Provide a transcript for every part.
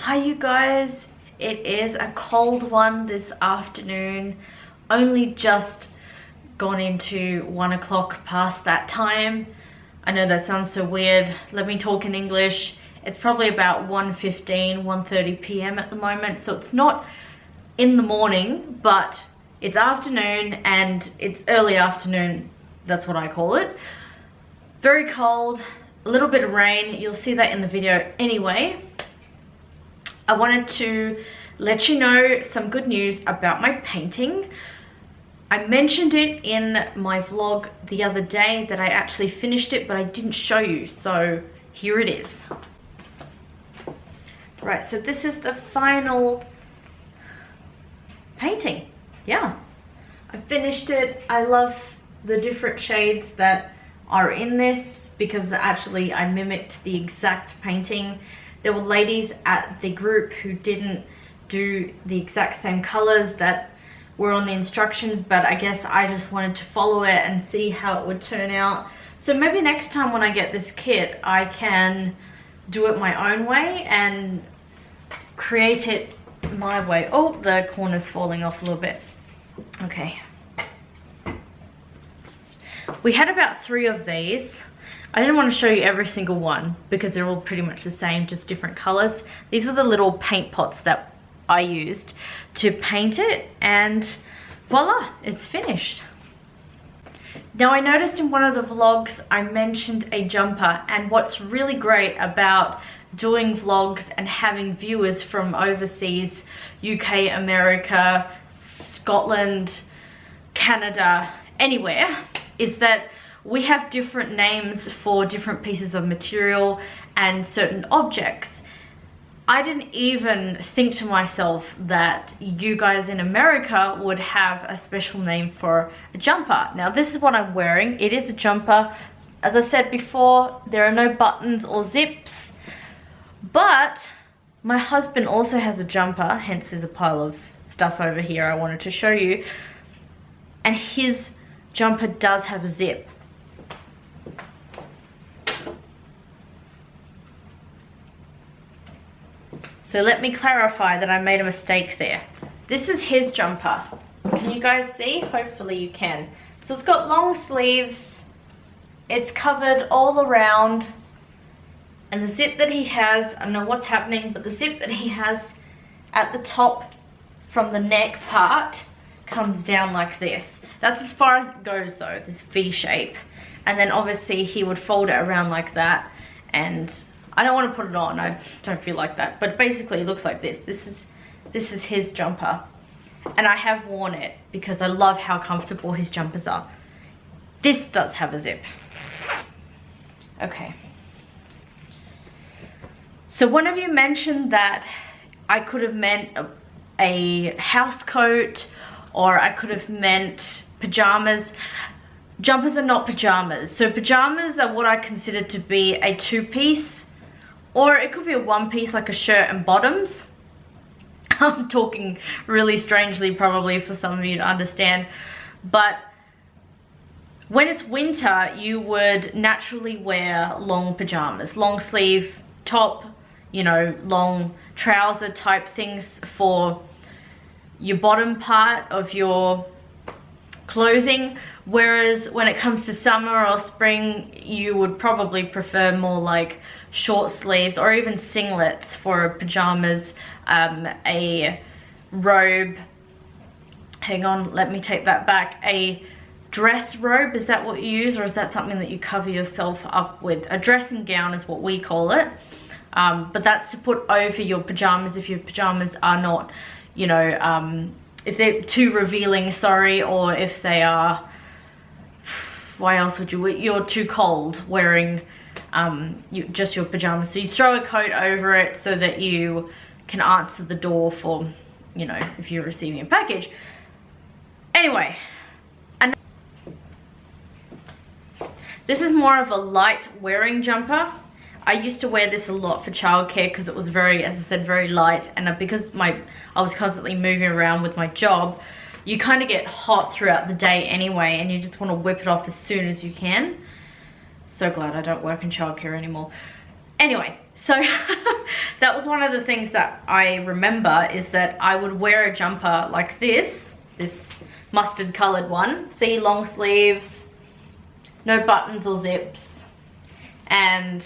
Hi you guys, it is a cold one this afternoon. Only just gone into 1 o'clock past that time. I know that sounds so weird. Let me talk in English. It's probably about 1:15, 1:30 p.m. at the moment, so it's not in the morning, but it's afternoon and it's early afternoon. That's what I call it. Very cold, a little bit of rain. You'll see that in the video anyway. I wanted to let you know some good news about my painting. I mentioned it in my vlog the other day that I actually finished it, but I didn't show you, so here it is. Right, so this is the final painting. Yeah, I finished it. I love the different shades that are in this because actually I mimicked the exact painting. There were ladies at the group who didn't do the exact same colors that were on the instructions, but I guess I just wanted to follow it and see how it would turn out. So maybe next time when I get this kit, I can do it my own way and create it my way. Oh, the corner's falling off a little bit. Okay. We had about 3 of these. I didn't want to show you every single one because they're all pretty much the same, just different colors. These were the little paint pots that I used to paint it, and voila, it's finished. Now I noticed in one of the vlogs I mentioned a jumper, and what's really great about doing vlogs and having viewers from overseas, UK, America, Scotland, Canada, anywhere, is that we have different names for different pieces of material and certain objects. I didn't even think to myself that you guys in America would have a special name for a jumper. Now this is what I'm wearing. It is a jumper. As I said before, there are no buttons or zips, but my husband also has a jumper, hence there's a pile of stuff over here I wanted to show you, and his jumper does have a zip. So let me clarify that I made a mistake there. This is his jumper. Can you guys see? Hopefully you can. So it's got long sleeves. It's covered all around. And the zip that he has, I don't know what's happening, but the zip that he has at the top from the neck part comes down like this. That's as far as it goes though, this V shape. And then obviously he would fold it around like that, and I don't want to put it on, I don't feel like that, but basically it looks like this. This is his jumper, and I have worn it because I love how comfortable his jumpers are. This does have a zip. Okay. So one of you mentioned that I could have meant a house coat, or I could have meant pajamas. Jumpers are not pajamas. So pajamas are what I consider to be a 2-piece, or it could be a 1-piece like a shirt and bottoms. I'm talking really strangely probably for some of you to understand, but when it's winter you would naturally wear long pajamas, long sleeve top, you know, long trouser type things for your bottom part of your clothing, whereas when it comes to summer or spring you would probably prefer more like short sleeves or even singlets for pajamas, a robe, hang on, let me take that back, a dress robe, is that what you use, or is that something that you cover yourself up with? A dressing gown is what we call it, but that's to put over your pajamas if your pajamas are not, you know, if they're too revealing, sorry, or if they are, why else would you, you're too cold wearing just your pajamas, so you throw a coat over it so that you can answer the door for, you know, if you're receiving a package. Anyway, and this is more of a light wearing jumper. I used to wear this a lot for childcare because it was very, as I said, very light, and because I was constantly moving around with my job, you kind of get hot throughout the day anyway, and you just want to whip it off as soon as you can. So glad I don't work in childcare anymore. Anyway, so that was one of the things that I remember, is that I would wear a jumper like this mustard colored one. See, long sleeves, no buttons or zips. And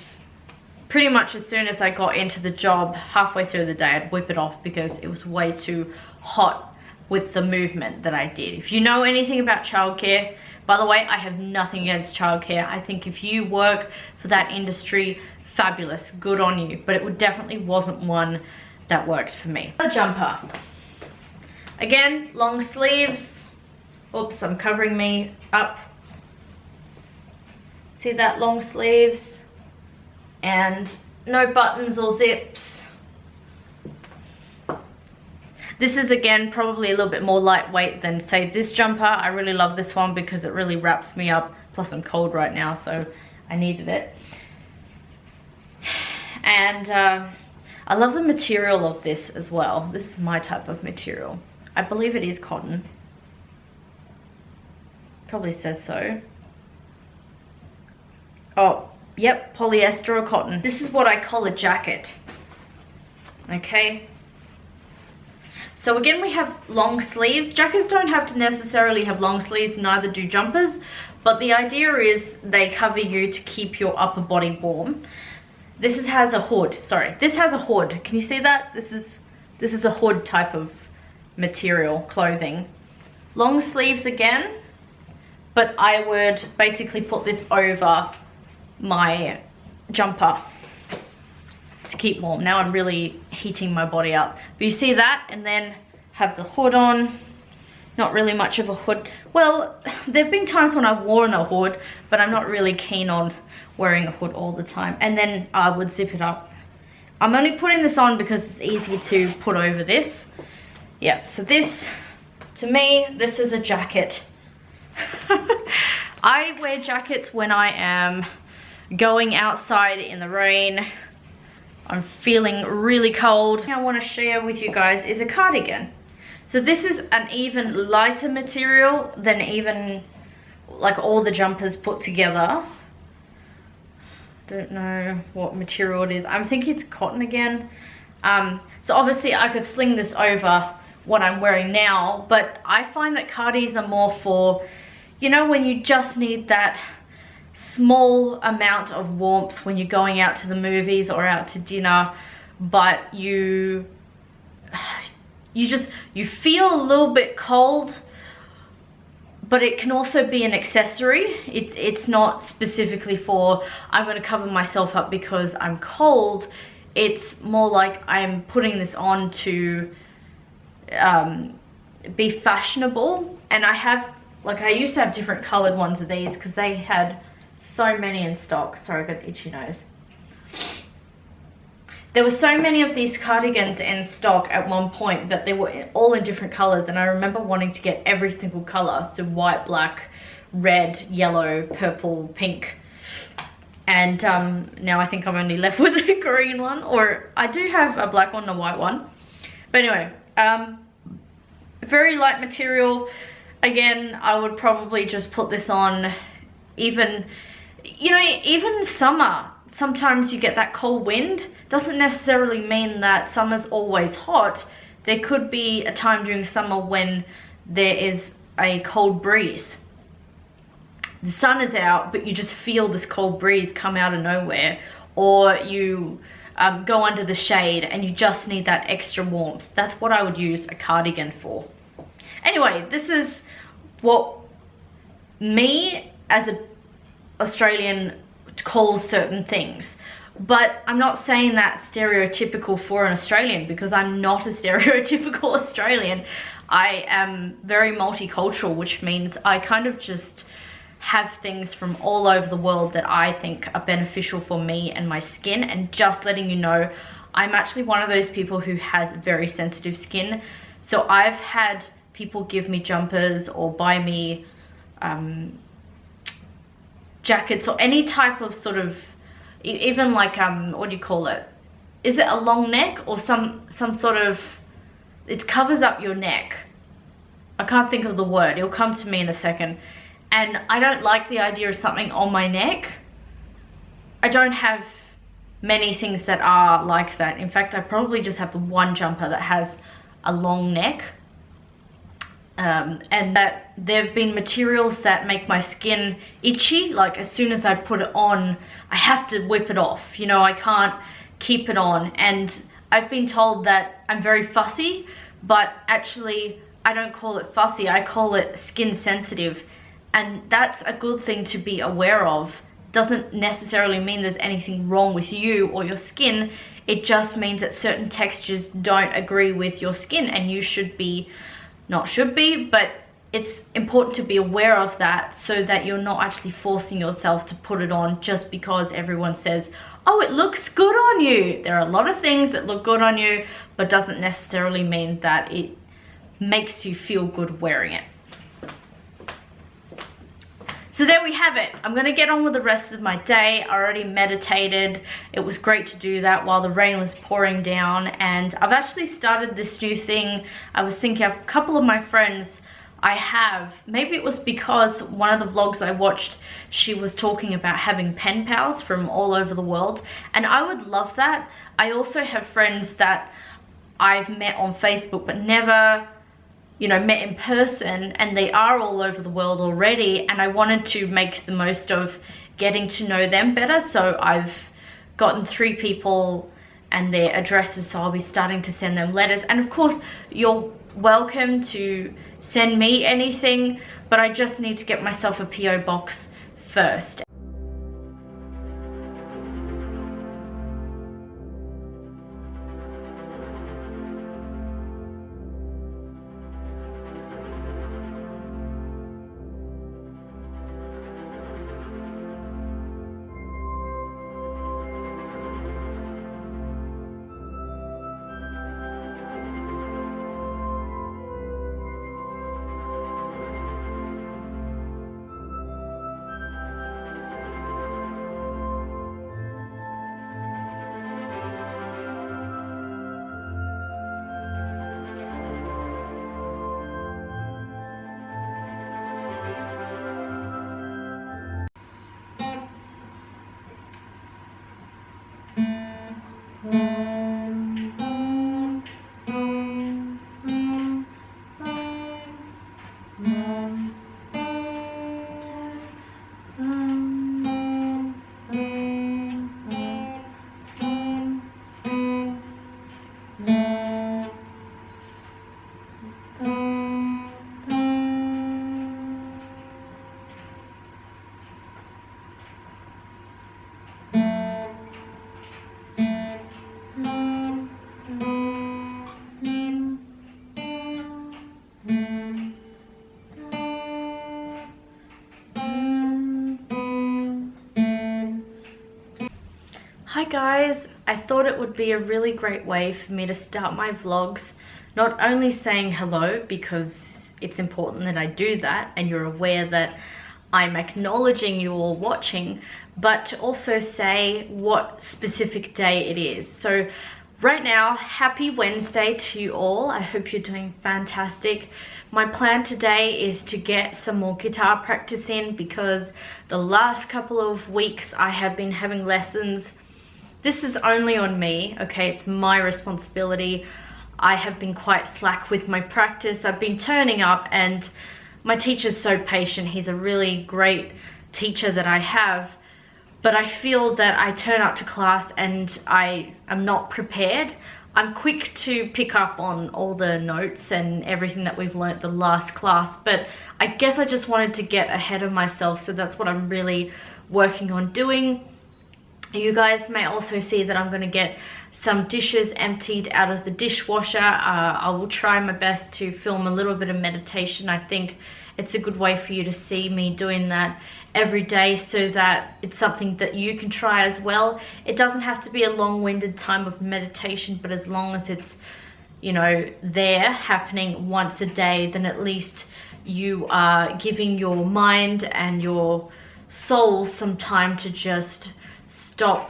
pretty much as soon as I got into the job, halfway through the day, I'd whip it off because it was way too hot with the movement that I did. If you know anything about childcare, by the way, I have nothing against childcare. I think if you work for that industry, fabulous, good on you. But it definitely wasn't one that worked for me. A jumper. Again, long sleeves. Oops, I'm covering me up. See that, long sleeves? And no buttons or zips. This is, again, probably a little bit more lightweight than, say, this jumper. I really love this one because it really wraps me up. Plus I'm cold right now, so I needed it. And I love the material of this as well. This is my type of material. I believe it is cotton. Probably says so. Oh, yep, polyester or cotton. This is what I call a jacket. Okay. So again, we have long sleeves. Jackets don't have to necessarily have long sleeves, neither do jumpers. But the idea is they cover you to keep your upper body warm. This has a hood. Sorry, this has a hood. Can you see that? This is a hood type of material, clothing. Long sleeves again, but I would basically put this over my jumper to keep warm. Now I'm really heating my body up. But you see that, and then have the hood on. Not really much of a hood. Well, there have been times when I've worn a hood, but I'm not really keen on wearing a hood all the time. And then I would zip it up. I'm only putting this on because it's easy to put over this. Yeah, so this, to me, this is a jacket. I wear jackets when I am going outside in the rain. I'm feeling really cold. I want to share with you guys is a cardigan. So this is an even lighter material than even like all the jumpers put together. Don't know what material it is. I'm thinking it's cotton again. So obviously I could sling this over what I'm wearing now, but I find that cardis are more for, you know, when you just need that small amount of warmth when you're going out to the movies or out to dinner, but you feel a little bit cold, but it can also be an accessory. It's not specifically for, I'm going to cover myself up because I'm cold. It's more like I'm putting this on to be fashionable. And I used to have different colored ones of these because they had so many in stock. Sorry, I got an itchy nose. There were so many of these cardigans in stock at one point that they were all in different colors, and I remember wanting to get every single color. So white, black, red, yellow, purple, pink. And now I think I'm only left with a green one, or I do have a black one and a white one. But anyway, very light material. Again, I would probably just put this on even, you know, even summer. Sometimes you get that cold wind. Doesn't necessarily mean that summer's always hot. There could be a time during summer when there is a cold breeze. The sun is out, but you just feel this cold breeze come out of nowhere. Or you go under the shade and you just need that extra warmth. That's what I would use a cardigan for. Anyway, this is what me as an Australian calls certain things. But I'm not saying that stereotypical for an Australian, because I'm not a stereotypical Australian. I am very multicultural, which means I kind of just have things from all over the world that I think are beneficial for me and my skin. And just letting you know, I'm actually one of those people who has very sensitive skin. So I've had people give me jumpers or buy me jackets or any type of sort of, even like what do you call it, is it a long neck or some sort of, it covers up your neck. I can't think of the word, it'll come to me in a second. And I don't like the idea of something on my neck. I don't have many things that are like that. In fact, I probably just have the one jumper that has a long neck. And that there have been materials that make my skin itchy. Like as soon as I put it on, I have to whip it off. You know, I can't keep it on. And I've been told that I'm very fussy, but actually I don't call it fussy. I call it skin sensitive. And that's a good thing to be aware of. Doesn't necessarily mean there's anything wrong with you or your skin. It just means that certain textures don't agree with your skin, and you should be, not should be, but it's important to be aware of that so that you're not actually forcing yourself to put it on just because everyone says, oh, it looks good on you. There are a lot of things that look good on you, but doesn't necessarily mean that it makes you feel good wearing it. So there we have it. I'm gonna get on with the rest of my day. I already meditated. It was great to do that while the rain was pouring down, and I've actually started this new thing. I was thinking of a couple of my friends maybe it was because one of the vlogs I watched, she was talking about having pen pals from all over the world, and I would love that. I also have friends that I've met on Facebook but never, you know, met in person, and they are all over the world already, and I wanted to make the most of getting to know them better. So I've gotten 3 people and their addresses, so I'll be starting to send them letters. And of course, you're welcome to send me anything, but I just need to get myself a PO box first. Hi guys, I thought it would be a really great way for me to start my vlogs, not only saying hello because it's important that I do that and you're aware that I'm acknowledging you all watching, but to also say what specific day it is. So right now, happy Wednesday to you all. I hope you're doing fantastic. My plan today is to get some more guitar practice in because the last couple of weeks I have been having lessons. This is only on me, okay? It's my responsibility. I have been quite slack with my practice. I've been turning up, and my teacher's so patient. He's a really great teacher that I have, but I feel that I turn up to class and I am not prepared. I'm quick to pick up on all the notes and everything that we've learnt the last class, but I guess I just wanted to get ahead of myself, so that's what I'm really working on doing. You guys may also see that I'm going to get some dishes emptied out of the dishwasher. I will try my best to film a little bit of meditation. I think it's a good way for you to see me doing that every day so that it's something that you can try as well. It doesn't have to be a long-winded time of meditation, but as long as it's, you know, there happening once a day, then at least you are giving your mind and your soul some time to just stop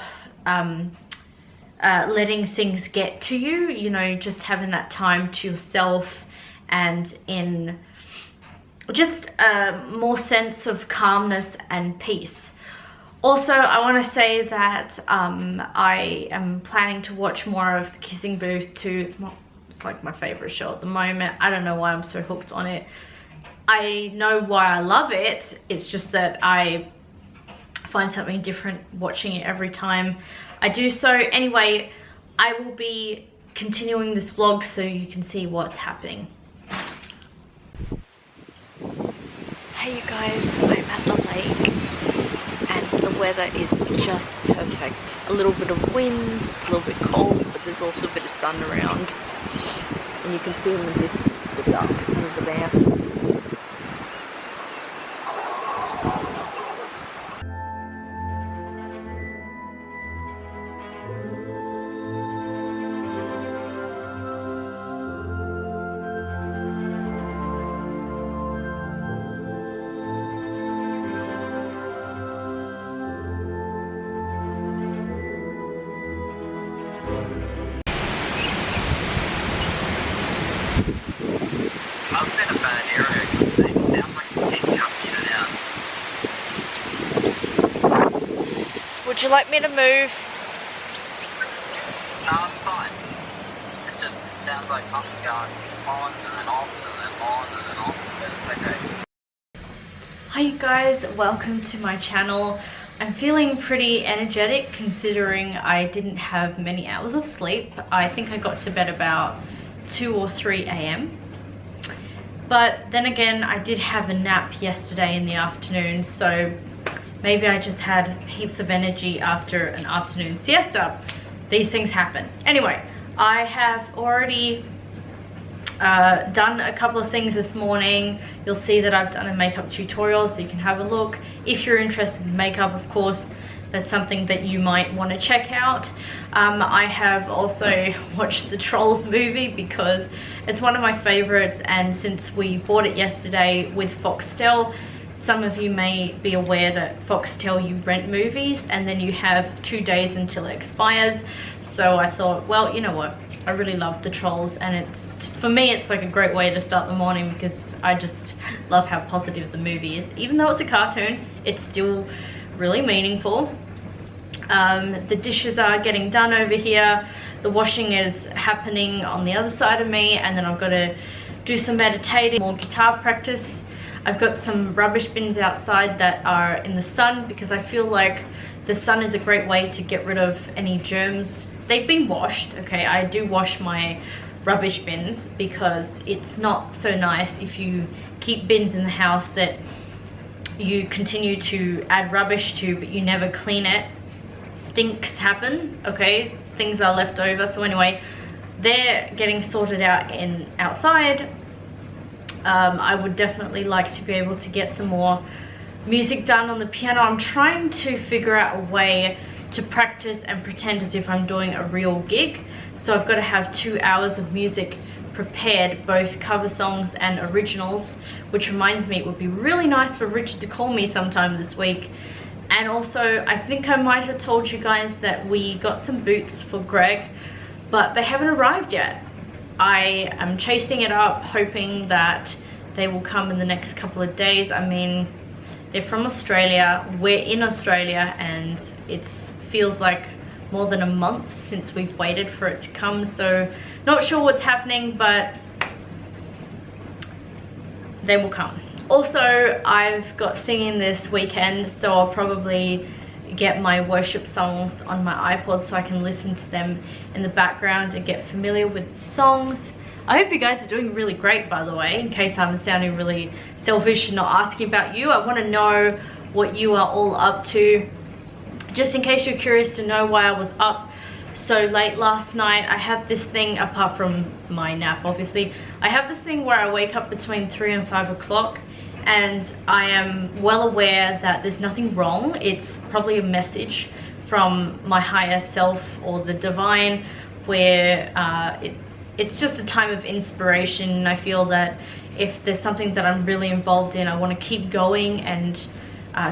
letting things get to you, you know, just having that time to yourself and in just more sense of calmness and peace. Also, I want to say that I am planning to watch more of The Kissing Booth too. It's like my favorite show at the moment. I don't know why I'm so hooked on it. I know why I love it. It's just that I find something different watching it every time I do so. Anyway, I will be continuing this vlog so you can see what's happening. Hey you guys, I'm at the lake and the weather is just perfect. A little bit of wind, it's a little bit cold, but there's also a bit of sun around. And you can see in the distance the ducks over there. Would you like me to move? No, it's fine. It just sounds like something going on and then off and then on and then off, but it's okay. Hi you guys, welcome to my channel. I'm feeling pretty energetic considering I didn't have many hours of sleep. I think I got to bed about 2 or 3 a.m. But then again, I did have a nap yesterday in the afternoon, so maybe I just had heaps of energy after an afternoon siesta. These things happen. Anyway, I have already done a couple of things this morning. You'll see that I've done a makeup tutorial, so you can have a look. If you're interested in makeup, of course, that's something that you might want to check out. I have also watched the Trolls movie because it's one of my favorites, and since we bought it yesterday with Foxtel, some of you may be aware that Foxtel, you rent movies and then you have 2 days until it expires. So I thought, well, you know what, I really love the Trolls, and for me it's like a great way to start the morning because I just love how positive the movie is. Even though it's a cartoon, it's still really meaningful. The dishes are getting done over here, the washing is happening on the other side of me, and then I've got to do some meditating, more guitar practice. I've got some rubbish bins outside that are in the sun because I feel like the sun is a great way to get rid of any germs. They've been washed, okay? I do wash my rubbish bins because it's not so nice if you keep bins in the house that you continue to add rubbish to but you never clean it. Stinks happen, okay? Things are left over. So anyway, they're getting sorted out outside. I would definitely like to be able to get some more music done on the piano. I'm trying to figure out a way to practice and pretend as if I'm doing a real gig. So I've got to have 2 hours of music prepared, both cover songs and originals, which reminds me it would be really nice for Richard to call me sometime this week. And also, I think I might have told you guys that we got some boots for Greg, but they haven't arrived yet. I am chasing it up, hoping that they will come in the next couple of days. I mean, they're from Australia, we're in Australia, and it feels like more than a month since we've waited for it to come, so not sure what's happening, but they will come. Also, I've got singing this weekend, so I'll probably get my worship songs on my iPod so I can listen to them in the background and get familiar with songs. I hope you guys are doing really great, by the way, in case I'm sounding really selfish and not asking about you. I want to know what you are all up to. Just in case you're curious to know why I was up so late last night, I have this thing, apart from my nap obviously, I have this thing where I wake up between 3 and 5 o'clock, and I am well aware that there's nothing wrong. It's probably a message from my higher self or the divine, where it's just a time of inspiration. I feel that if there's something that I'm really involved in, I want to keep going and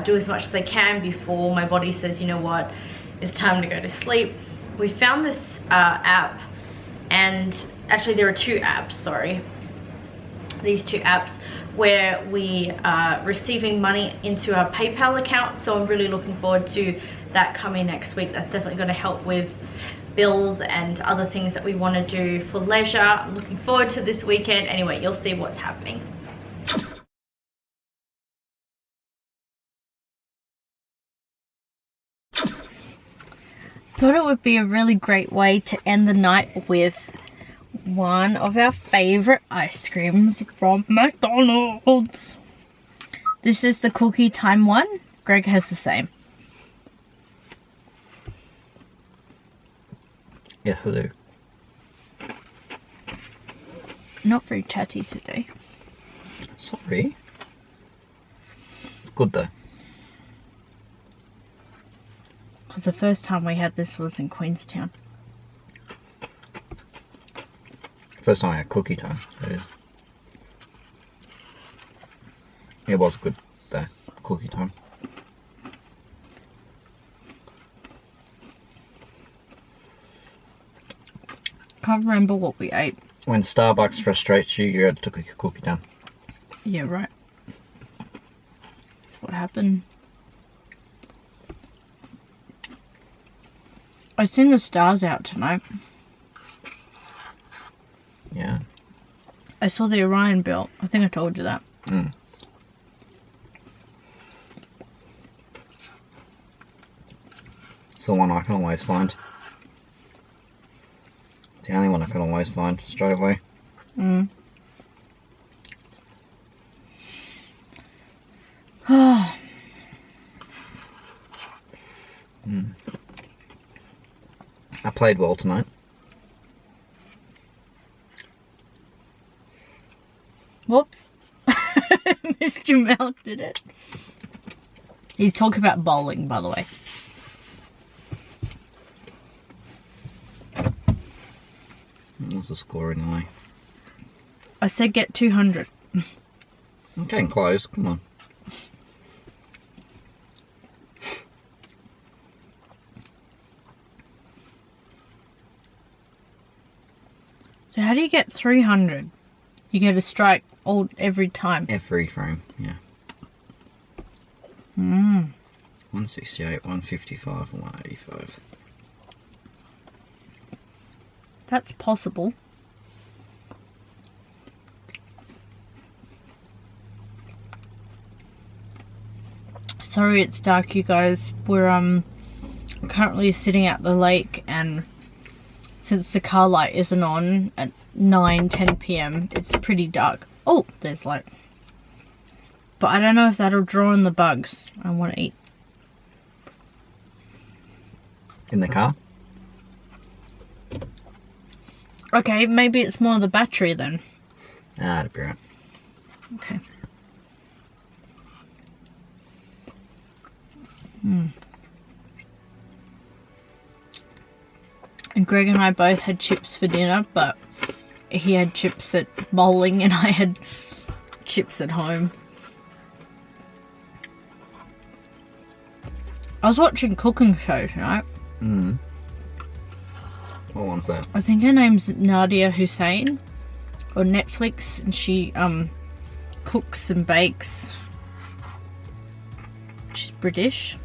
do as much as I can before my body says, you know what, it's time to go to sleep. We found this app, and actually there are 2 apps, sorry. these two apps where we are receiving money into our PayPal account. So I'm really looking forward to that coming next week. That's definitely going to help with bills and other things that we want to do for leisure. I'm looking forward to this weekend. Anyway, you'll see what's happening. Thought it would be a really great way to end the night with one of our favorite ice creams from McDonald's. This is the cookie time one. Greg has the same. Yes, I do. Not very chatty today. Sorry. It's good though. Because the first time we had this was in Queenstown. First time I had cookie time, that is. It was good though, cookie time. Can't remember what we ate. When Starbucks frustrates you, you go to cook your cookie down. Yeah, right. That's what happened. I've seen the stars out tonight. Yeah. I saw the Orion belt. I think I told you that. Mm. It's the one I can always find. It's the only one I can always find straight away. Mm. I played well tonight. Whoops. Mr. Mel did it. He's talking about bowling, by the way. What's the score anyway? I said get 200. I'm getting close, come on. So how do you get 300? You get a strike every time. Every frame, yeah. 168, 155, and 185. That's possible. Sorry it's dark, you guys. We're currently sitting at the lake, and since the car light isn't on at 9-10 p.m, it's pretty dark. Oh, there's light. But I don't know if that'll draw in the bugs I want to eat. In the car? Okay, maybe it's more the battery then. Ah, that'd be right. Okay. And Greg and I both had chips for dinner, but he had chips at bowling and I had chips at home. I was watching cooking show tonight. What one's that? I think her name's Nadia Hussein on Netflix, and she cooks and bakes. She's British.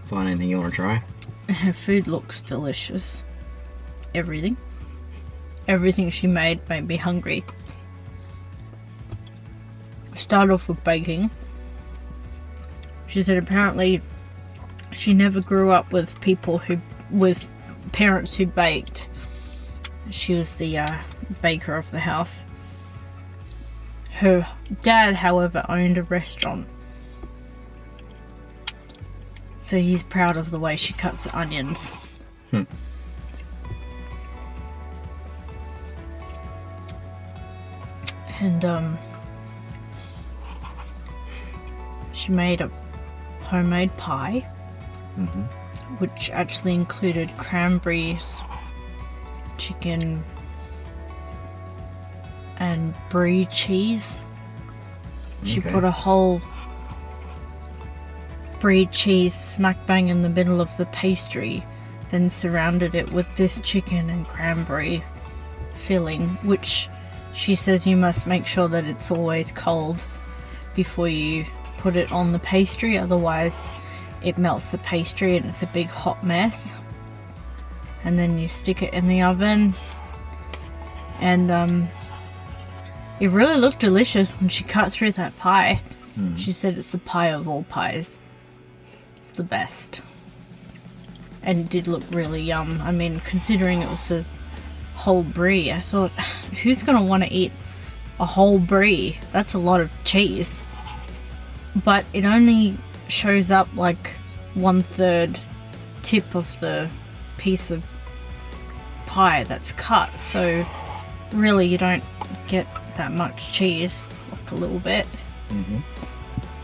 Find anything you want to try? Her food looks delicious. Everything she made me hungry. Start off with baking. She said apparently she never grew up with parents who baked. She was the baker of the house. Her dad, however, owned a restaurant. So he's proud of the way she cuts onions. And she made a homemade pie, which actually included cranberries, chicken, and brie cheese. She put a whole brie cheese smack bang in the middle of the pastry, then surrounded it with this chicken and cranberry filling, which she says you must make sure that it's always cold before you put it on the pastry, otherwise it melts the pastry and it's a big hot mess. And then you stick it in the oven, and it really looked delicious when she cut through that pie. She said it's the pie of all pies. It's the best. And it did look really yum. I mean, considering it was a whole brie, I thought, who's gonna want to eat a whole brie? That's a lot of cheese. But it only shows up like 1/3 tip of the piece of pie that's cut, so really you don't get that much cheese, like a little bit.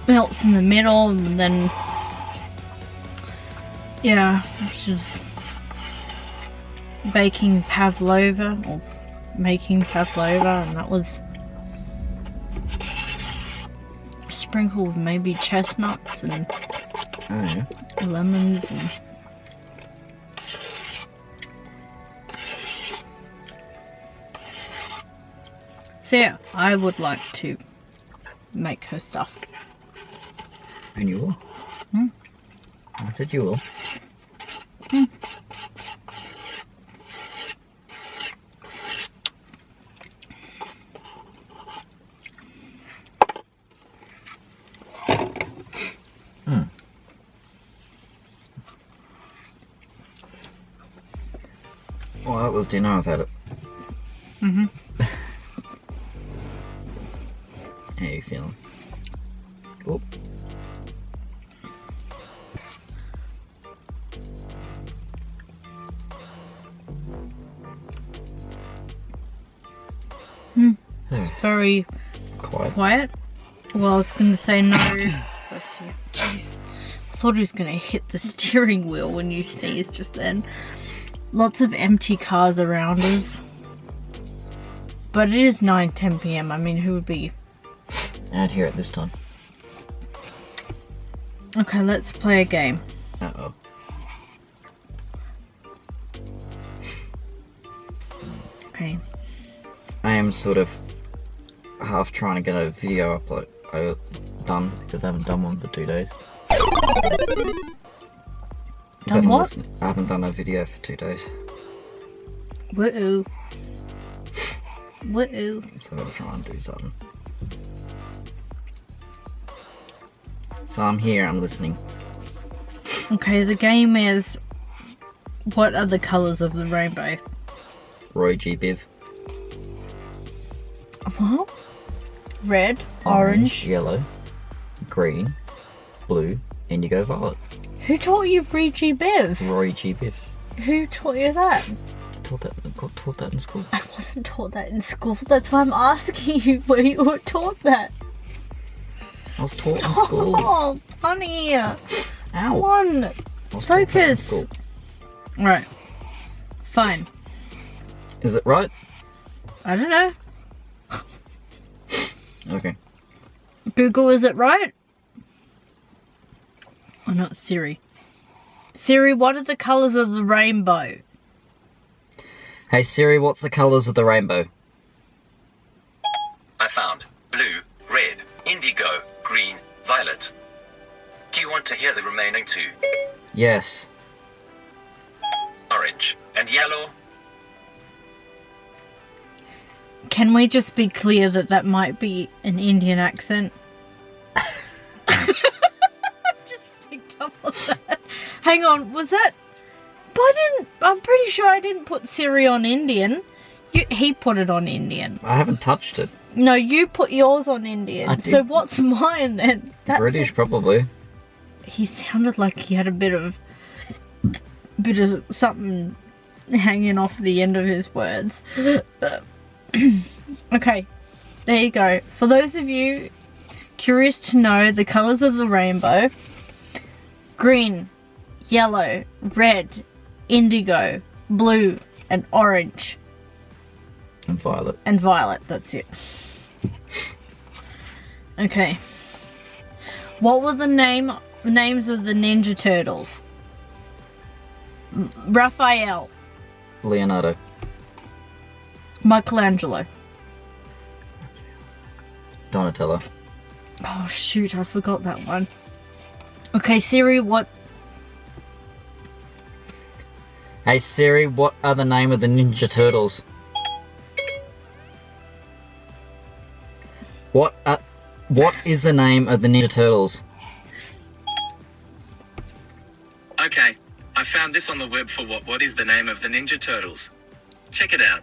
Melts in the middle, and then yeah, it's just baking pavlova, or making pavlova, and that was sprinkled with maybe chestnuts and lemons and so yeah, I would like to make her stuff. And you will? I said you will. Well, that was dinner. I've had it. How you feeling? Oh. It's very quiet. Well, I was going to say no. Bless you. Jeez. I thought he was going to hit the steering wheel when you sneezed just then. Lots of empty cars around us. But it is 9:10 p.m. I mean, who would be out here at this time? Okay, let's play a game. Uh-oh. Okay. I am sort of half trying to get a video upload done because I haven't done one for 2 days. Done what? I haven't done a video for 2 days. Woo-oo. Woo-oo. So I'll try and do something. So I'm here, I'm listening. Okay, the game is, what are the colours of the rainbow? Roy G. Biv. What? Red, orange. Yellow, green, blue, indigo, violet. Who taught you Roy G. Biv? Roy G. Biv. Who taught you that? Got taught that in school. I wasn't taught that in school. That's why I'm asking you where you were taught that. I was taught in school. Oh, funny. Ow. Come on. I was taught that in Focus. school. Right. Fine. Is it right? I don't know. Okay. Google, is it right? Or not Siri? Siri, what are the colours of the rainbow? Hey Siri, what's the colours of the rainbow? I found blue, red, indigo, green, violet. Do you want to hear the remaining two? Yes. Orange and yellow. Can we just be clear that that might be an Indian accent? Just picked up on that. Hang on, was that... But I'm pretty sure I didn't put Siri on Indian. He put it on Indian. I haven't touched it. No, you put yours on Indian. I did. So what's mine then? That's British, probably. He sounded like he had a bit of something hanging off the end of his words. Okay, there you go. For those of you curious to know the colours of the rainbow: green, yellow, red, indigo, blue, and orange. And violet. And violet, that's it. Okay. What were the names of the Ninja Turtles? Raphael. Leonardo. Michelangelo. Donatello. Oh shoot, I forgot that one. Okay, Siri, what? Hey Siri, what are the name of the Ninja Turtles? What is the name of the Ninja Turtles? Okay, I found this on the web for what is the name of the Ninja Turtles. Check it out.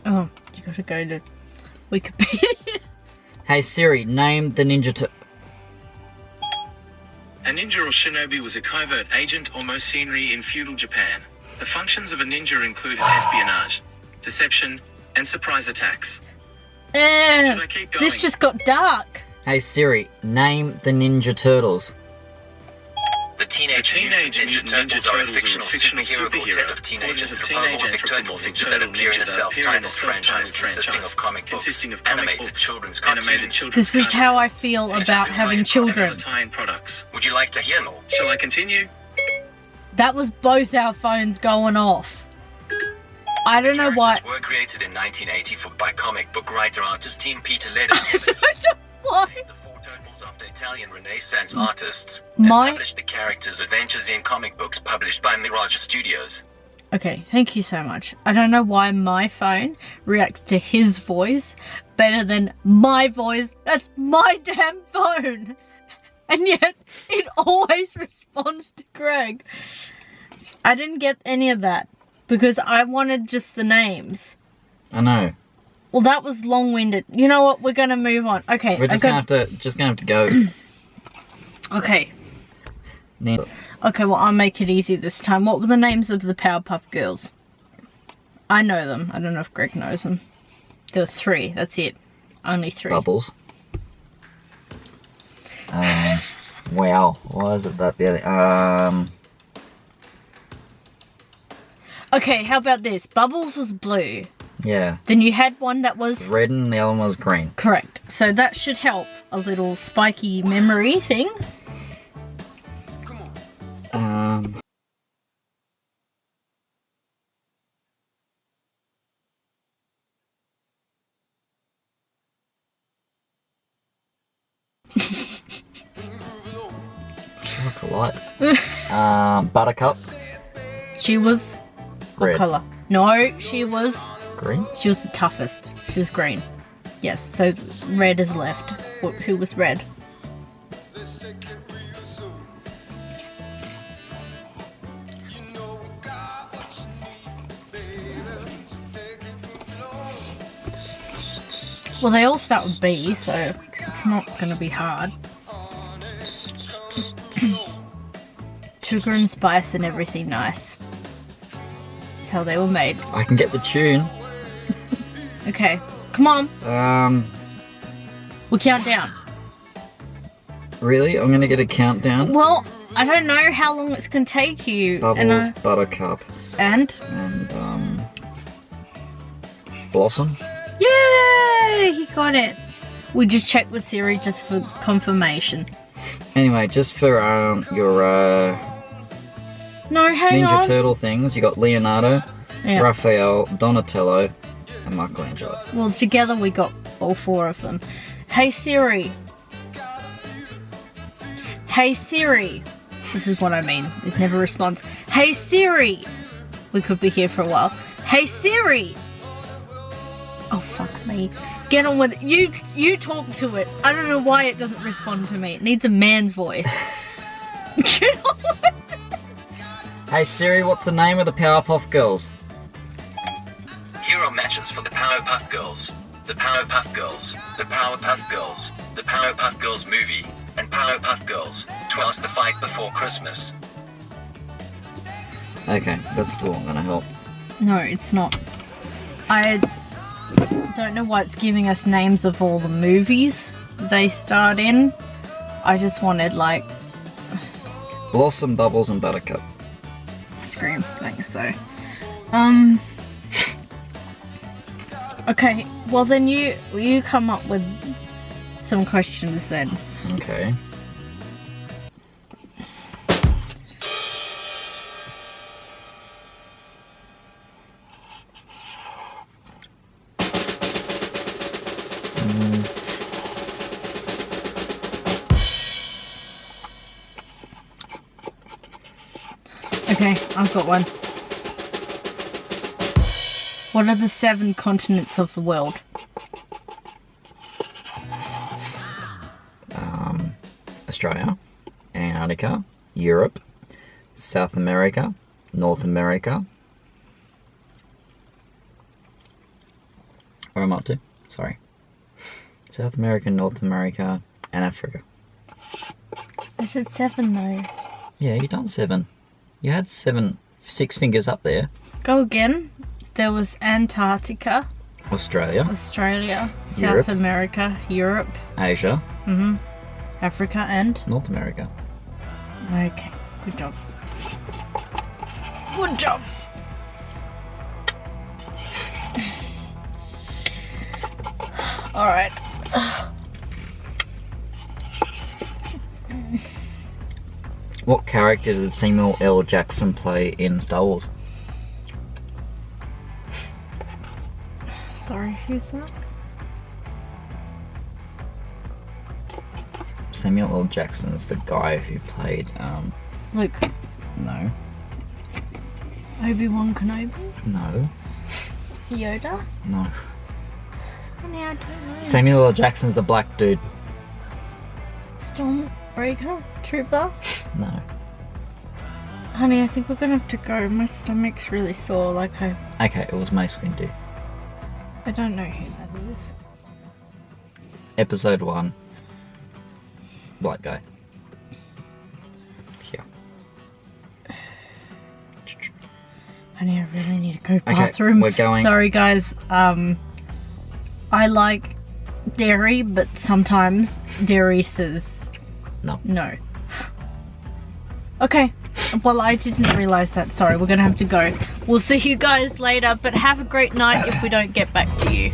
Oh, you gotta go to Wikipedia. Hey Siri, name the Ninja Turtles. A ninja or shinobi was a covert agent or mercenary in feudal Japan. The functions of a ninja included espionage, deception, and surprise attacks. Should I keep going? This just got dark. Hey Siri, name the Ninja Turtles. The Teenage Mutant Ninja Turtles are a fictional superhero quartet of teenagers anthropomorphic turtle that appear in a self-titled franchise consisting of animated children's cartoons. This is how I feel about having children. Tie-in products. Would you like to hear more? Shall I continue? That was both our phones going off. I don't know why. Characters were created in 1980 by comic book writer-artist team Peter Leder. Why? The four turtles after Italian Renaissance artists My- and published the characters' adventures in comic books published by Mirage Studios. Okay, thank you so much. I don't know why my phone reacts to his voice better than my voice. That's my damn phone. And yet, it always responds to Greg. I didn't get any of that because I wanted just the names. I know. Well, that was long-winded. You know what? We're gonna move on. Okay. We're just gonna have to go. Okay. Ninja. Okay, well, I'll make it easy this time. What were the names of the Powerpuff Girls? I know them. I don't know if Greg knows them. There were 3. That's it. Only 3. Bubbles. Wow. Why is it that the other? Okay, how about this? Bubbles was blue. Yeah. Then you had one that was... Red and the other one was green. Correct. So that should help. A little spiky memory thing. Chocolate. Buttercup. She was... Red. What colour? No, she was... Green. She was the toughest. She was green. Yes, so red is left. Who was red? Well, they all start with B, so it's not going to be hard. Sugar and spice and everything nice. That's how they were made. I can get the tune. Okay, come on. We'll count down. Really? I'm gonna get a countdown. Well, I don't know how long it's going to take you. Bubbles, Buttercup, And? and Blossom. Yay! He got it. We just checked with Siri just for confirmation. Anyway, just for your No, hang Ninja on. Turtle things, you got Leonardo, Yeah. Raphael, Donatello, and Michelangelo. Well, together we got all 4 of them. Hey Siri. Hey Siri. This is what I mean. It never responds. Hey Siri. We could be here for a while. Hey Siri. Oh, fuck me. Get on with it. You talk to it. I don't know why it doesn't respond to me. It needs a man's voice. Get on with it. Hey Siri, what's the name of the Powerpuff Girls? Hero matches for the Powerpuff Girls. The Powerpuff Girls. The Powerpuff Girls. The Powerpuff Girls movie. And Powerpuff Girls. Twas the fight before Christmas. Okay, that's still not gonna help. No, it's not. I don't know why it's giving us names of all the movies they starred in. I just wanted, like... Blossom, Bubbles, and Buttercup. Scream, thanks so. Okay, well then you come up with some questions then. Okay. Okay, I've got one. What are the 7 continents of the world? Australia, Antarctica, Europe, South America, North America. Where am I up to? Sorry. South America, North America, and Africa. I said 7 though. Yeah, you done 7. You had 6 fingers up there. Go again. There was Antarctica, Australia, Australia, South Europe. America, Europe, Asia, Africa, and... North America. Okay, good job. Good job. Alright. What character did Samuel L. Jackson play in Star Wars? Sorry, who's that? Samuel L. Jackson is the guy who played, Luke. no, Obi-Wan Kenobi? no, Yoda? no. Honey, I don't know. Samuel L. Jackson's the black dude. Stormbreaker? Trooper? No. Honey, I think we're gonna have to go. My stomach's really sore, like Okay, it was Mace Windu. I don't know who that is. Episode 1. Black guy. Yeah. Honey, I really need to go bathroom. we're going. Sorry guys, I like dairy, but sometimes dairy says No. no. Okay, well I didn't realise that. Sorry, we're gonna have to go. We'll see you guys later, but have a great night if we don't get back to you.